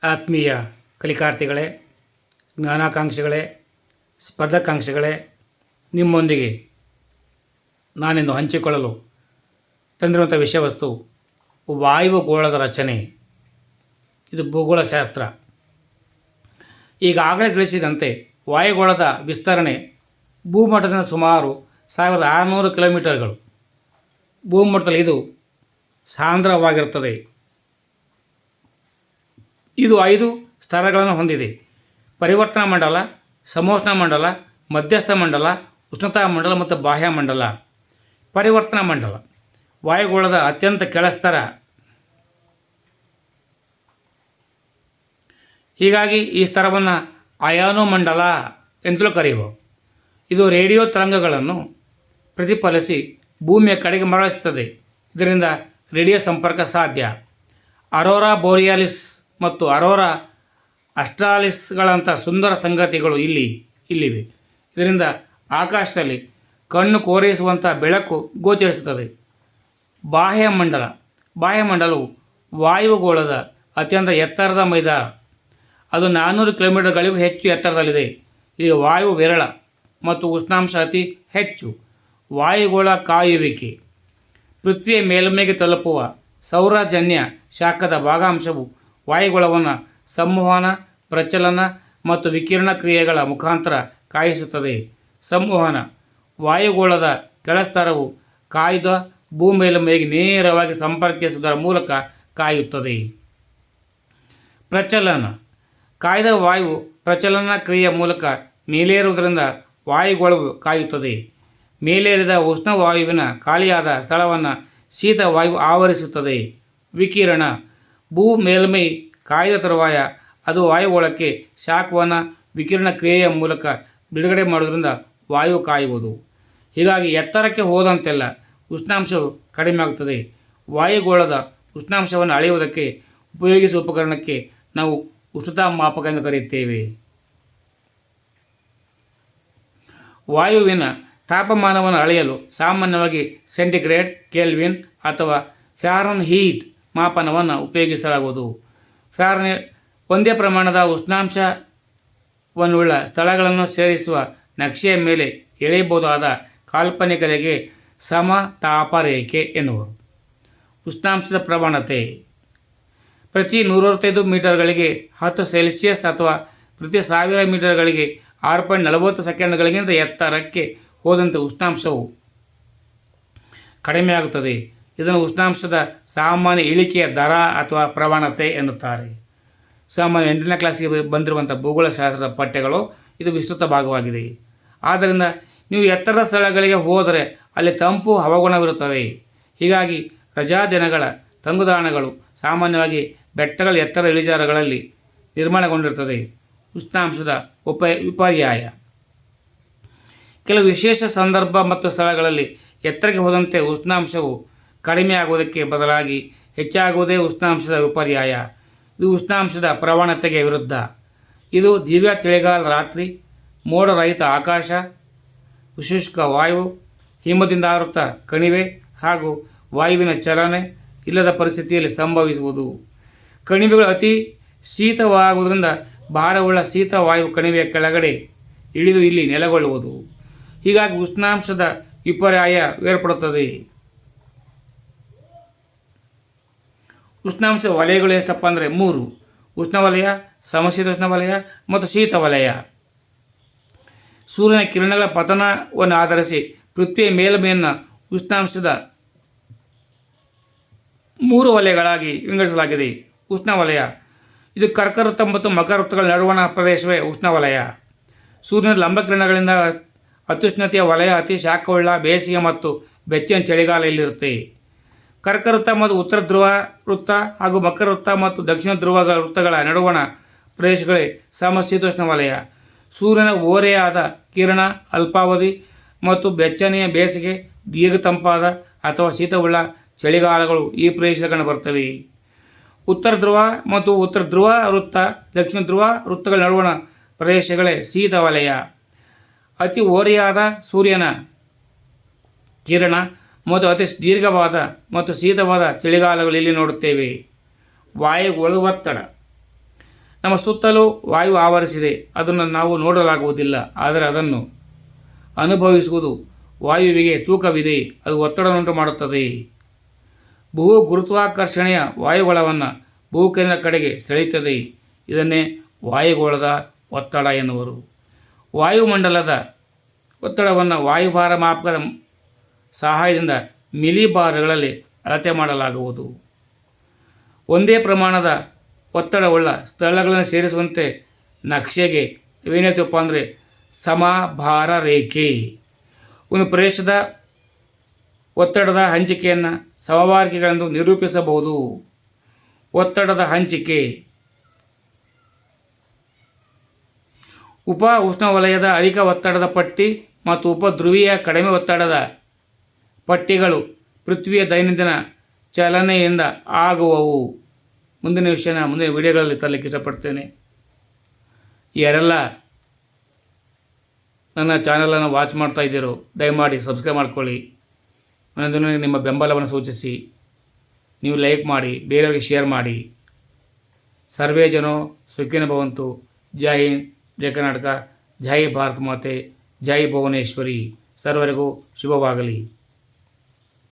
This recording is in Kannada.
ಆತ್ಮೀಯ ಕಲಿಕಾರ್ಥಿಗಳೇ, ಜ್ಞಾನಾಕಾಂಕ್ಷಿಗಳೇ, ಸ್ಪರ್ಧಾಕಾಂಕ್ಷಿಗಳೇ, ನಿಮ್ಮೊಂದಿಗೆ ನಾನಿಂದು ಹಂಚಿಕೊಳ್ಳಲು ತಂದಿರುವಂಥ ವಿಷಯವಸ್ತು ವಾಯುಗೋಳದ ರಚನೆ. ಇದು ಭೂಗೋಳಶಾಸ್ತ್ರ. ಈಗಾಗಲೇ ತಿಳಿಸಿದಂತೆ ವಾಯುಗೋಳದ ವಿಸ್ತರಣೆ ಭೂಮಟ್ಟದಿಂದ ಸುಮಾರು 1600 ಕಿಲೋಮೀಟರ್ಗಳು. ಭೂಮಟ್ಟದಲ್ಲಿ ಇದು ಸಾಂದ್ರವಾಗಿರುತ್ತದೆ. ಇದು 5 ಸ್ತರಗಳನ್ನು ಹೊಂದಿದೆ: ಪರಿವರ್ತನಾ ಮಂಡಲ, ಸಮೋಷ್ಣ ಮಂಡಲ, ಮಧ್ಯಸ್ಥ ಮಂಡಲ, ಉಷ್ಣತಾ ಮಂಡಲ ಮತ್ತು ಬಾಹ್ಯ ಮಂಡಲ. ಪರಿವರ್ತನಾ ಮಂಡಲ ವಾಯುಗೋಳದ ಅತ್ಯಂತ ಕೆಳಸ್ತರ. ಹೀಗಾಗಿ ಈ ಸ್ತರವನ್ನು ಅಯಾನೋಮಂಡಲ ಎಂತಲೂ ಕರೆಯಬಹುದು. ಇದು ರೇಡಿಯೋ ತರಂಗಗಳನ್ನು ಪ್ರತಿಫಲಿಸಿ ಭೂಮಿಯ ಕಡೆಗೆ ಮರಳಿಸುತ್ತದೆ. ಇದರಿಂದ ರೇಡಿಯೋ ಸಂಪರ್ಕ ಸಾಧ್ಯ. ಅರೋರಾ ಬೋರಿಯಾಲಿಸ್ ಮತ್ತು ಅರೋರಾ ಅಸ್ಟ್ರಾಲಿಸ್ಗಳಂಥ ಸುಂದರ ಸಂಗತಿಗಳು ಇಲ್ಲಿವೆ. ಇದರಿಂದ ಆಕಾಶದಲ್ಲಿ ಕಣ್ಣು ಕೋರೈಸುವಂಥ ಬೆಳಕು ಗೋಚರಿಸುತ್ತದೆ. ಬಾಹ್ಯಮಂಡಲವು ವಾಯುಗೋಳದ ಅತ್ಯಂತ ಎತ್ತರದ ಮೈದಾನ. ಅದು 400 ಕಿಲೋಮೀಟರ್ಗಳಿಗೂ ಹೆಚ್ಚು ಎತ್ತರದಲ್ಲಿದೆ. ಇಲ್ಲಿ ವಾಯು ವಿರಳ ಮತ್ತು ಉಷ್ಣಾಂಶ ಅತಿ ಹೆಚ್ಚು. ವಾಯುಗೋಳ ಕಾಯುವಿಕೆ ಪೃಥ್ವಿಯ ಮೇಲ್ಮೈಗೆ ತಲುಪುವ ಸೌರಜನ್ಯ ಶಾಖದ ಭಾಗಾಂಶವು ವಾಯುಗೋಳವನ್ನು ಸಂವಹನ, ಪ್ರಚಲನ ಮತ್ತು ವಿಕಿರಣ ಕ್ರಿಯೆಗಳ ಮುಖಾಂತರ ಕಾಯಿಸುತ್ತದೆ. ಸಂವಹನ ವಾಯುಗೋಳದ ಕೆಳಸ್ತರವು ಕಾಯ್ದ ಭೂಮೇಲ್ಮೈಗೆ ನೇರವಾಗಿ ಸಂಪರ್ಕಿಸುವುದರ ಮೂಲಕ ಕಾಯುತ್ತದೆ. ಪ್ರಚಲನ ಕಾಯ್ದ ವಾಯು ಪ್ರಚಲನ ಕ್ರಿಯೆಯ ಮೂಲಕ ಮೇಲೇರುವುದರಿಂದ ವಾಯುಗೋಳವು ಕಾಯುತ್ತದೆ. ಮೇಲೇರಿದ ಉಷ್ಣವಾಯುವಿನ ಖಾಲಿಯಾದ ಸ್ಥಳವನ್ನು ಶೀತವಾಯು ಆವರಿಸುತ್ತದೆ. ವಿಕಿರಣ ಭೂ ಮೇಲ್ಮೈ ಕಾಯ್ದ ತರುವಾಯ ಅದು ವಾಯುಗೋಳಕ್ಕೆ ಶಾಖವನ್ನು ವಿಕಿರಣ ಕ್ರಿಯೆಯ ಮೂಲಕ ಬಿಡುಗಡೆ ಮಾಡುವುದರಿಂದ ವಾಯು ಕಾಯುವುದು. ಹೀಗಾಗಿ ಎತ್ತರಕ್ಕೆ ಹೋದಂತೆಲ್ಲ ಉಷ್ಣಾಂಶವು ಕಡಿಮೆ ಆಗುತ್ತದೆ. ವಾಯುಗೋಳದ ಉಷ್ಣಾಂಶವನ್ನು ಅಳೆಯುವುದಕ್ಕೆ ಉಪಯೋಗಿಸುವ ಉಪಕರಣಕ್ಕೆ ನಾವು ಉಷ್ಣತಾ ಮಾಪಕ ಎಂದು ಕರೆಯುತ್ತೇವೆ. ವಾಯುವಿನ ತಾಪಮಾನವನ್ನು ಅಳೆಯಲು ಸಾಮಾನ್ಯವಾಗಿ ಸೆಂಟಿಗ್ರೇಡ್, ಕೆಲ್ವಿನ್ ಅಥವಾ ಫ್ಯಾರನ್ಹೀಟ್ ಮಾಪನವನ್ನು ಉಪಯೋಗಿಸಲಾಗುವುದು. ಫ್ಯಾರನ್ಹೀಟ್ ಒಂದೇ ಪ್ರಮಾಣದ ಉಷ್ಣಾಂಶವನ್ನುಳ್ಳ ಸ್ಥಳಗಳನ್ನು ಸೇರಿಸುವ ನಕ್ಷೆಯ ಮೇಲೆ ಎಳೆಯಬಹುದಾದ ಕಾಲ್ಪನಿಕ ರೇಖೆ ಸಮತಾಪರೇಖೆ ಎನ್ನುವರು. ಉಷ್ಣಾಂಶದ ಪ್ರವಣತೆ ಪ್ರತಿ 125 ಮೀಟರ್ಗಳಿಗೆ 10 ಸೆಲ್ಸಿಯಸ್ ಅಥವಾ ಪ್ರತಿ 1000 ಮೀಟರ್ಗಳಿಗೆ 6.40 ಸೆಕೆಂಡ್ಗಳಿಗಿಂತ ಎತ್ತರಕ್ಕೆ ಹೋದಂತೆ ಉಷ್ಣಾಂಶವು ಕಡಿಮೆಯಾಗುತ್ತದೆ. ಇದನ್ನು ಉಷ್ಣಾಂಶದ ಸಾಮಾನ್ಯ ಇಳಿಕೆಯ ದರ ಅಥವಾ ಪ್ರವಣತೆ ಎನ್ನುತ್ತಾರೆ. ಸಾಮಾನ್ಯ 8ನೇ ಕ್ಲಾಸಿಗೆ ಬಂದಿರುವಂಥ ಭೂಗೋಳಶಾಸ್ತ್ರದ ಪಠ್ಯಗಳು ಇದು ವಿಸ್ತೃತ ಭಾಗವಾಗಿದೆ. ಆದ್ದರಿಂದ ನೀವು ಎತ್ತರದ ಸ್ಥಳಗಳಿಗೆ ಹೋದರೆ ಅಲ್ಲಿ ತಂಪು ಹವಾಗುಣವಿರುತ್ತದೆ. ಹೀಗಾಗಿ ರಜಾ ದಿನಗಳ ತಂಗುದಾಣಗಳು ಸಾಮಾನ್ಯವಾಗಿ ಬೆಟ್ಟಗಳ ಎತ್ತರ ಇಳಿಜಾರುಗಳಲ್ಲಿ ನಿರ್ಮಾಣಗೊಂಡಿರುತ್ತದೆ. ಉಷ್ಣಾಂಶದ ವಿಪರ್ಯಾಯ ಕೆಲವು ವಿಶೇಷ ಸಂದರ್ಭ ಮತ್ತು ಸ್ಥಳಗಳಲ್ಲಿ ಎತ್ತರಕ್ಕೆ ಹೋದಂತೆ ಉಷ್ಣಾಂಶವು ಕಡಿಮೆಯಾಗುವುದಕ್ಕೆ ಬದಲಾಗಿ ಹೆಚ್ಚಾಗುವುದೇ ಉಷ್ಣಾಂಶದ ವಿಪರ್ಯಾಯ. ಇದು ಉಷ್ಣಾಂಶದ ಪ್ರವಣತೆಗೆ ವಿರುದ್ಧ. ಇದು ದೀರ್ಘ ಚಳಿಗಾಲ ರಾತ್ರಿ, ಮೋಡರಹಿತ ಆಕಾಶ, ಶುಷ್ಕ ವಾಯು, ಹಿಮದಿಂದ ಆವೃತ ಕಣಿವೆ ಹಾಗೂ ವಾಯುವಿನ ಚಲನೆ ಇಲ್ಲದ ಪರಿಸ್ಥಿತಿಯಲ್ಲಿ ಸಂಭವಿಸುವುದು. ಕಣಿವೆಗಳು ಅತಿ ಶೀತವಾಗುವುದರಿಂದ ಭಾರವುಳ್ಳ ಶೀತ ವಾಯು ಕಣಿವೆಯ ಕೆಳಗಡೆ ಇಳಿದು ಇಲ್ಲಿ ನೆಲೆಗೊಳ್ಳುವುದು. ಹೀಗಾಗಿ ಉಷ್ಣಾಂಶದ ವಿಪರ್ಯಾಯ ಏರ್ಪಡುತ್ತದೆ. ಉಷ್ಣಾಂಶ ವಲಯಗಳು ಎಷ್ಟಪ್ಪ ಅಂದರೆ 3: ಉಷ್ಣವಲಯ, ಸಮಶೀತೋಷ್ಣ ವಲಯ ಮತ್ತು ಶೀತ ವಲಯ. ಸೂರ್ಯನ ಕಿರಣಗಳ ಪತನವನ್ನು ಆಧರಿಸಿ ಪೃಥ್ವಿಯ ಮೇಲ್ಮೈಯನ್ನು ಉಷ್ಣಾಂಶದ 3 ವಲಯಗಳಾಗಿ ವಿಂಗಡಿಸಲಾಗಿದೆ. ಉಷ್ಣವಲಯ ಇದು ಕರ್ಕವೃತ್ತ ಮತ್ತು ಮಕರವೃತ್ತಗಳ ನಡುವಣ ಪ್ರದೇಶವೇ ಉಷ್ಣವಲಯ. ಸೂರ್ಯನ ಲಂಬಕಿರಣಗಳಿಂದ ಅತ್ಯುಷ್ಣತೆಯ ವಲಯ ಅತಿ ಶಾಖವುಳ್ಳ ಬೇಸಿಗೆ ಮತ್ತು ಬೆಚ್ಚಗಿನ ಚಳಿಗಾಲ ಇಲ್ಲಿರುತ್ತೆ. ಕರ್ಕವೃತ್ತ ಮತ್ತು ಉತ್ತರ ಧ್ರುವ ವೃತ್ತ ಹಾಗೂ ಮಕರವೃತ್ತ ಮತ್ತು ದಕ್ಷಿಣ ಧ್ರುವ ವೃತ್ತಗಳ ನಡುವಣ ಪ್ರದೇಶಗಳೇ ಸಮಶೀತೋಷ್ಣ ವಲಯ. ಸೂರ್ಯನ ಓರೆಯಾದ ಕಿರಣ ಅಲ್ಪಾವಧಿ ಮತ್ತು ಬೆಚ್ಚನೆಯ ಬೇಸಿಗೆ, ದೀರ್ಘ ತಂಪಾದ ಅಥವಾ ಶೀತವುಳ್ಳ ಚಳಿಗಾಲಗಳು ಈ ಪ್ರದೇಶದಲ್ಲಿ ಬರ್ತವೆ. ಉತ್ತರ ಧ್ರುವ ಮತ್ತು ಉತ್ತರ ಧ್ರುವ ವೃತ್ತ, ದಕ್ಷಿಣ ಧ್ರುವ ವೃತ್ತಗಳ ನಡುವಣ ಪ್ರದೇಶಗಳೇ ಶೀತ ವಲಯ. ಅತಿ ಓರೆಯಾದ ಸೂರ್ಯನ ಕಿರಣ ಮತ್ತು ಅತಿ ದೀರ್ಘವಾದ ಮತ್ತು ಶೀತವಾದ ಚಳಿಗಾಲಗಳು ಇಲ್ಲಿ ನೋಡುತ್ತೇವೆ. ವಾಯುಗೋಳದ ಒತ್ತಡ ನಮ್ಮ ಸುತ್ತಲೂ ವಾಯು ಆವರಿಸಿದೆ, ಅದನ್ನು ನಾವು ನೋಡಲಾಗುವುದಿಲ್ಲ, ಆದರೆ ಅದನ್ನು ಅನುಭವಿಸುವುದು. ವಾಯುವಿಗೆ ತೂಕವಿದೆ, ಅದು ಒತ್ತಡವನ್ನುಂಟು ಮಾಡುತ್ತದೆ. ಭೂ ಗುರುತ್ವಾಕರ್ಷಣೆಯ ವಾಯುಗೋಳವನ್ನು ಭೂಕೇಂದ್ರ ಕಡೆಗೆ ಸೆಳೆಯುತ್ತದೆ. ಇದನ್ನೇ ವಾಯುಗೋಳದ ಒತ್ತಡ ಎನ್ನುವರು. ವಾಯುಮಂಡಲದ ಒತ್ತಡವನ್ನು ವಾಯುಭಾರ ಮಾಪಕದ ಸಹಾಯದಿಂದ ಮಿಲಿಬಾರ್ಗಳಲ್ಲಿ ಅಳತೆ ಮಾಡಲಾಗುವುದು. ಒಂದೇ ಪ್ರಮಾಣದ ಒತ್ತಡವುಳ್ಳ ಸ್ಥಳಗಳನ್ನು ಸೇರಿಸುವಂತೆ ನಕ್ಷೆಗೆ ಏನು ಹೇಳ್ತೀವಪ್ಪ ಅಂದರೆ ಸಮಭಾರ ರೇಖೆ. ಒಂದು ಪ್ರದೇಶದ ಒತ್ತಡದ ಹಂಚಿಕೆಯನ್ನು ಸಮಭಾರಿಕೆಗಳೆಂದು ನಿರೂಪಿಸಬಹುದು. ಒತ್ತಡದ ಹಂಚಿಕೆ. ಉಪ ಉಷ್ಣವಲಯದ ಅಧಿಕ ಒತ್ತಡದ ಪಟ್ಟಿ ಮತ್ತು ಉಪಧ್ರುವೀಯ ಕಡಿಮೆ ಒತ್ತಡದ ಪಟ್ಟಿಗಳು ಪೃಥ್ವಿಯ ದೈನಂದಿನ ಚಲನೆಯಿಂದ ಆಗುವವು. ಮುಂದಿನ ವಿಷಯನ ಮುಂದಿನ ವಿಡಿಯೋಗಳಲ್ಲಿ ತರಲಿಕ್ಕೆ ಇಷ್ಟಪಡ್ತೇನೆ. ಯಾರೆಲ್ಲ ನನ್ನ ಚಾನಲನ್ನು ವಾಚ್ ಮಾಡ್ತಾ ಇದ್ದೀರೋ ದಯಮಾಡಿ ಸಬ್ಸ್ಕ್ರೈಬ್ ಮಾಡ್ಕೊಳ್ಳಿ. ಮನದನ್ನು ನಿಮ್ಮ ಬೆಂಬಲವನ್ನು ಸೂಚಿಸಿ, ನೀವು ಲೈಕ್ ಮಾಡಿ, ಬೇರೆಯವರಿಗೆ ಶೇರ್ ಮಾಡಿ. ಸರ್ವೇ ಜನೋ ಸುಖಿನೋ ಭವಂತು. ಜೈ ಹಿಂದ್, ಜೈ ಕರ್ನಾಟಕ, ಜೈ ಭಾರತ ಮಾತೆ, ಜೈ ಭುವನೇಶ್ವರಿ. ಸರ್ವರಿಗೂ ಶುಭವಾಗಲಿ.